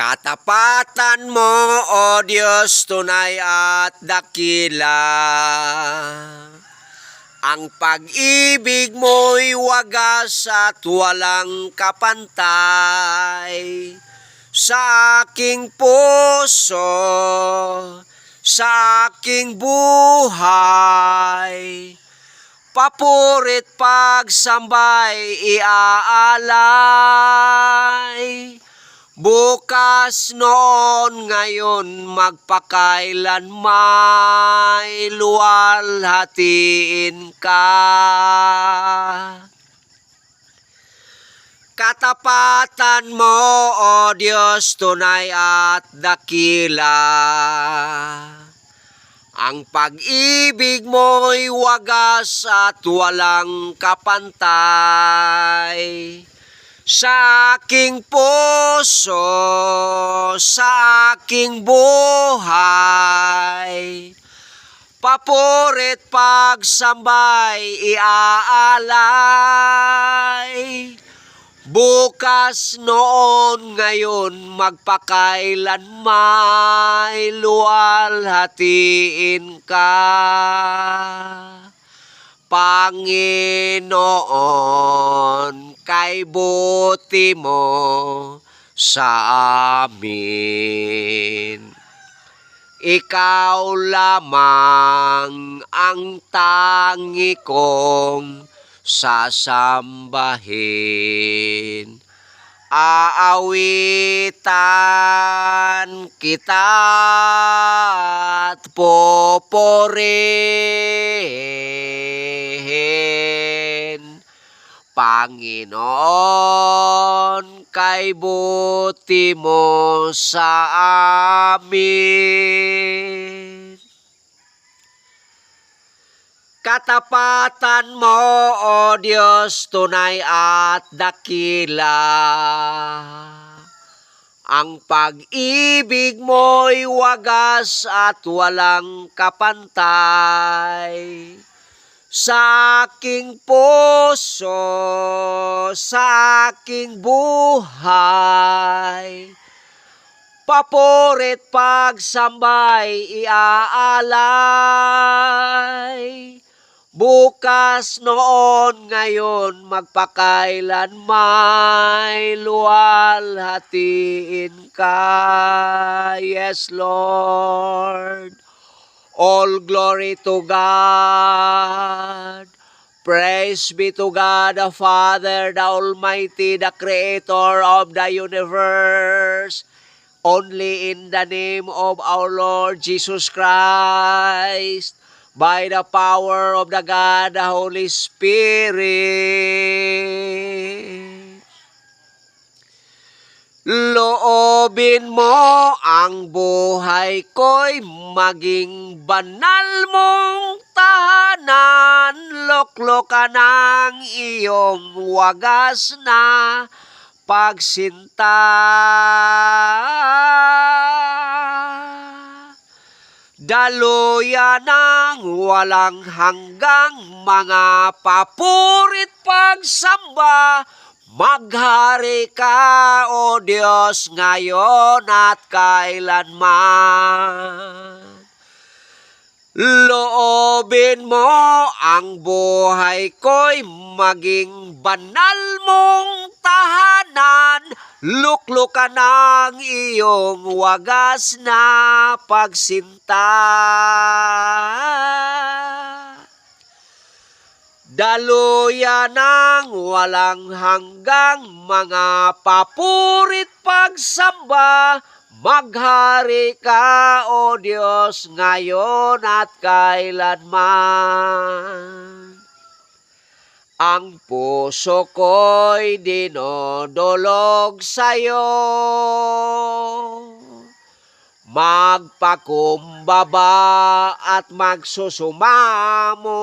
Katapatan mo, O Diyos, tunay at dakila. Ang pag-ibig mo'y wagas at walang kapantay. Sa aking puso, sa aking buhay, papurit pagsambay iaalay. Bukas, noon, ngayon, magpakailanmay, luwalhatiin ka. Katapatan mo, O Diyos, tunay at dakila. Ang pag-ibig mo'y wagas at walang kapantay. Sa aking puso, sa aking buhay, papurit pagsambay iaalay. Bukas, noon, ngayon, magpakailanmay, luwalhatiin ka. Panginoon, kay buti mo sa amin. Ikaw lamang ang tangi kong sasambahin. Aawitan kita at poporihin. Panginoon, kay buti mo sa amin. Katapatan mo, O Diyos, tunay at dakila. Ang pag-ibig mo'y wagas at walang kapantay. Sa aking puso, sa aking buhay, papurit pagsambay iaalay. Bukas, noon, ngayon, magpakailanmay, luwalhatiin ka. Yes, Lord. All glory to God. Praise be to God, the Father, the Almighty, the Creator of the universe. Only in the name of our Lord Jesus Christ, by the power of the God, the Holy Spirit. Loobin mo ang buhay ko'y maging banal mong tahanan. Loklokan ang iyong wagas na pagsinta. Daluyan ng walang hanggang mga papurit pagsamba. Maghari ka, O Diyos, ngayon at kailanman. Loobin mo ang buhay ko'y maging banal mong tahanan. Luklukan ang iyong wagas na pagsinta. Daluyan ng walang hanggang mga papurit pagsamba. Maghari ka, O Diyos, ngayon at kailanman. Ang puso ko'y dinodolog sa'yo. Magpakumbaba at magsusumamo.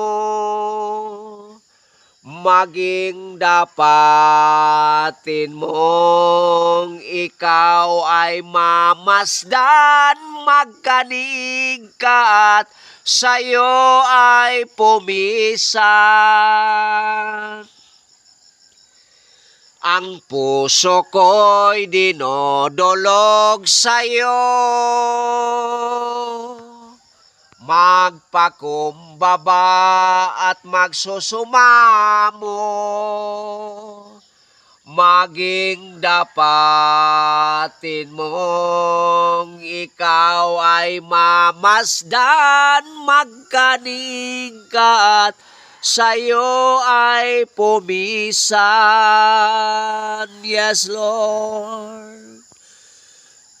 Maging dapatin mong ikaw ay mamasdan, magkanig ka at sa'yo ay pumisan. Ang puso ko'y dinodolog sa'yo, magpakumbaba at magsusumamo, maging dapatin mong ikaw ay mamasdan, magkanig ka at sa'yo ay pumisan. Yes, Lord.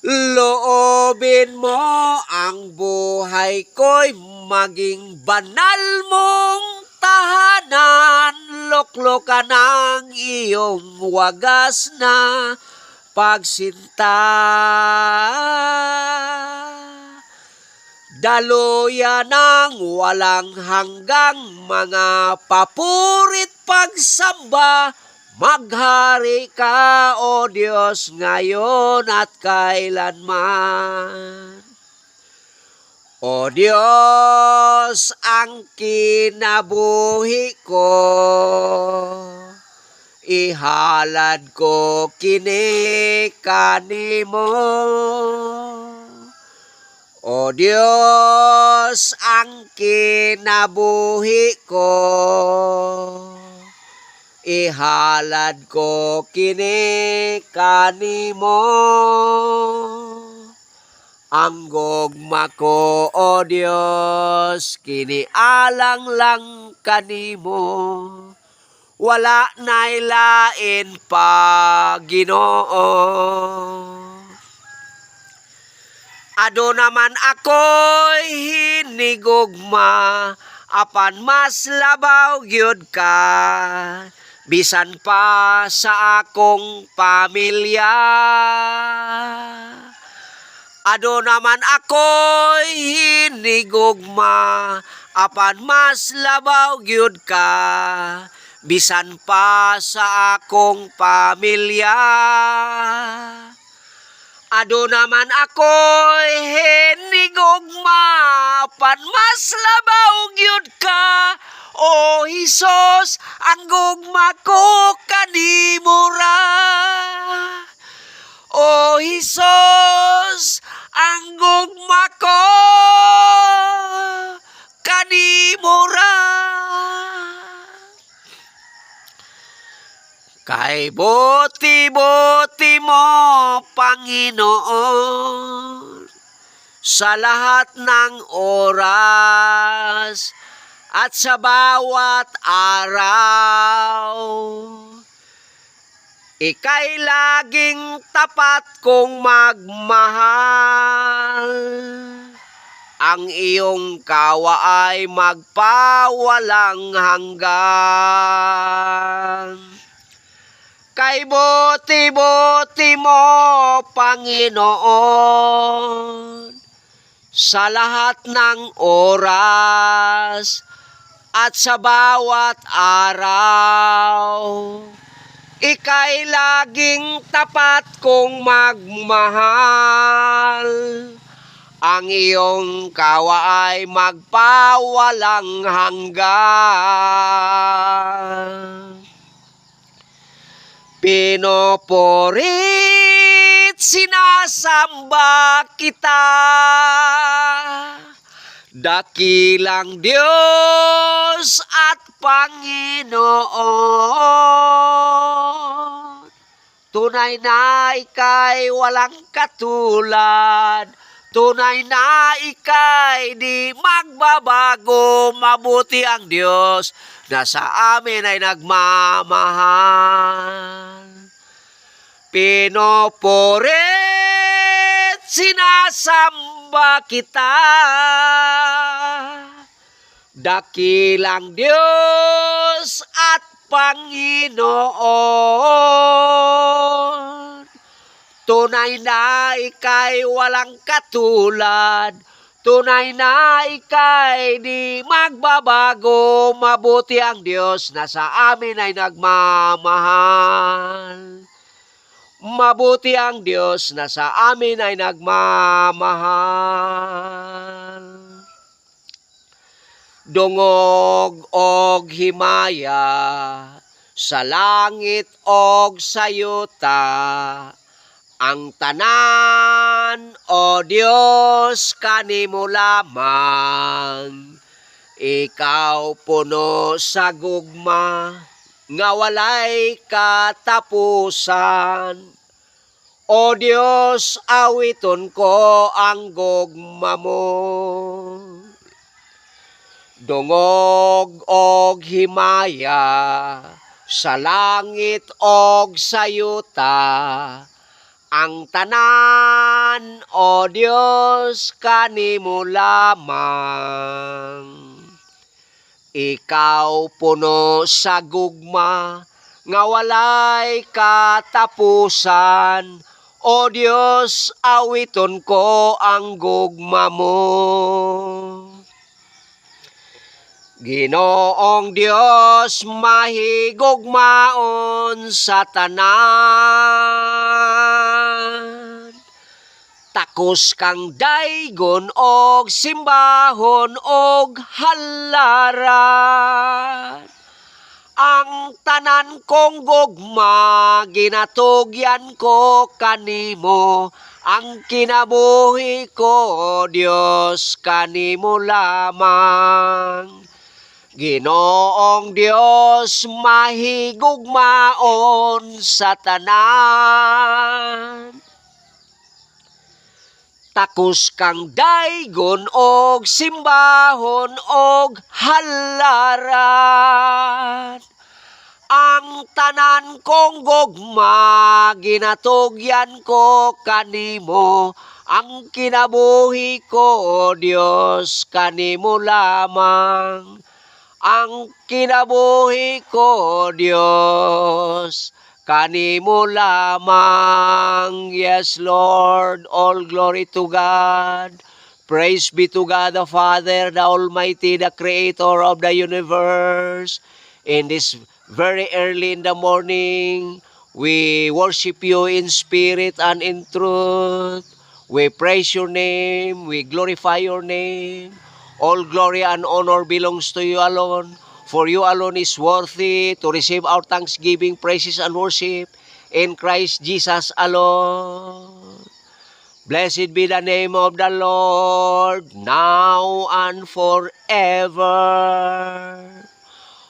Loobin mo ang buhay ko'y maging banal mong tahanan, loklokan ang iyong wagas na pagsinta. Daluyan ng walang hanggang mga papurit pagsamba, maghari ka, O Diyos, ngayon at kailanman. O Diyos, ang kinabuhi ko, ihalad ko kini kanimo. O Diyos, ang kinabuhi ko, ihalad ko kini kanimo. Ang gugma ko, O Diyos, kini alang lang kanimo. Wala na'y lain pa, Ginoo. Ado naman ako'y hinigugma, apan mas labaw gyud ka, bisan pa sa akong pamilya. Ado naman ako'y hinigugma, apan mas labaw gyud ka, bisan pa sa akong pamilya. Ado naman ako'y hinigugma, pan mas labaw gyud ka, O Hesus, ang gugma ko kanimo ra. O Hesus, ang gugma ko kanimo ra. Kay buti-buti mo, Panginoon, sa lahat ng oras at sa bawat araw. Ika'y laging tapat kong magmahal. Ang iyong kawa ay magpawalang hanggan. Kay buti-buti mo, Panginoon, sa lahat ng oras at sa bawat araw. Ika'y laging tapat kong magmahal. Ang iyong kawa ay magpawalang hanggan. Pinoporit, sinasamba kita, dakilang Diyos at Panginoon. Tunay na ika'y walang katulad, tunay na ika'y di magbabago. Mabuti ang Diyos na sa amin ay nagmamahal. Pinoporit, sinasamba kita, dakilang Diyos at Panginoon. Tunay na ika'y walang katulad, tunay na ika'y di magbabago. Mabuti ang Diyos na sa amin ay nagmamahal. Mabuti ang Diyos na sa amin ay nagmamahal. Dungog og himaya, sa langit og sa yuta, ang tanan, O Dios, kanimo lamang. Ikaw puno sa gugma, nga walay katapusan. O Dios, awiton ko ang gugma mo. Dungog og himaya, sa langit og sa yuta, ang tanan, O Dios, kanimo lamang. Ikaw puno sa gugma, nga walay katapusan. O Dios, awiton ko ang gugma mo. Ginoong Dios, mahigugmaon sa tanan. Takos kang daygon og simbahon og halaran. Ang tanan kong gugma, ginatugyan ko kanimo. Ang kinabuhi ko, Dios, kanimo lamang. Ginoong Dios, mahigugmaon sa tanan. Takos kang daygon og simbahon og halaran. Ang tanan kong gugma, ginatugyan ko kanimo. Ang kinabuhi ko, Dios, kanimo lamang. Ang kinabuhi ko, Dios, kanimo lamang. Yes, Lord, all glory to God. Praise be to God the Father, the Almighty, the Creator of the universe. In this very early in the morning, we worship you in spirit and in truth. We praise your name, we glorify your name. All glory and honor belongs to you alone, for you alone is worthy to receive our thanksgiving, praises, and worship in Christ Jesus alone. Blessed be the name of the Lord, now and forever.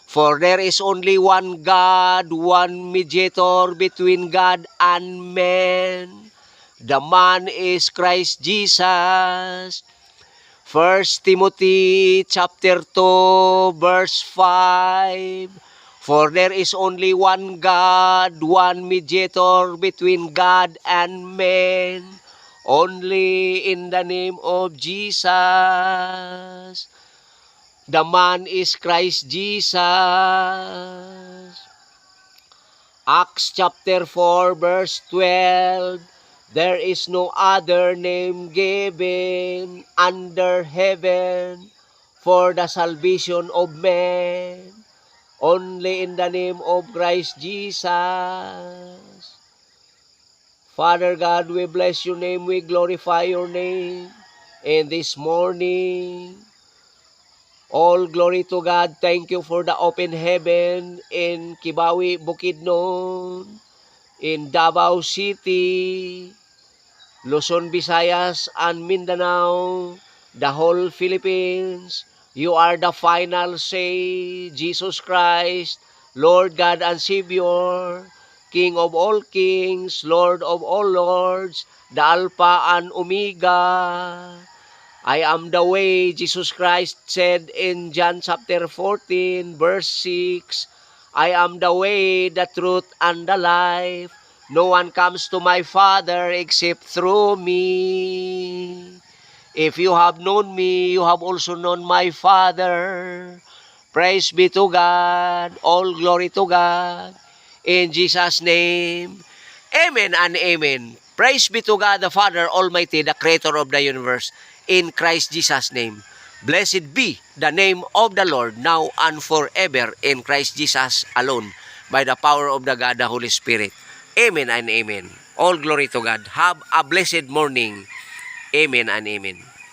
For there is only one God, one mediator between God and man. The man is Christ Jesus. 1 Timothy chapter 2 verse 5. For there is only one God, one mediator between God and man, only in the name of Jesus. The man is Christ Jesus. Acts chapter 4 verse 12. There is no other name given under heaven for the salvation of men, only in the name of Christ Jesus. Father God, we bless your name, we glorify your name. And this morning, all glory to God. Thank you for the open heaven in Kibawi, Bukidnon, in Davao City, Luzon, Visayas, and Mindanao, the whole Philippines. You are the final say, Jesus Christ, Lord God and Savior, King of all kings, Lord of all lords, the Alpha and Omega. I am the way, Jesus Christ said in John chapter 14, verse 6, I am the way, the truth, and the life. No one comes to my Father except through me. If you have known me, you have also known my Father. Praise be to God. All glory to God. In Jesus' name, amen and amen. Praise be to God the Father Almighty, the Creator of the universe. In Christ Jesus' name. Blessed be the name of the Lord, now and forever, in Christ Jesus alone, by the power of the God, the Holy Spirit. Amen and amen. All glory to God. Have a blessed morning. Amen and amen.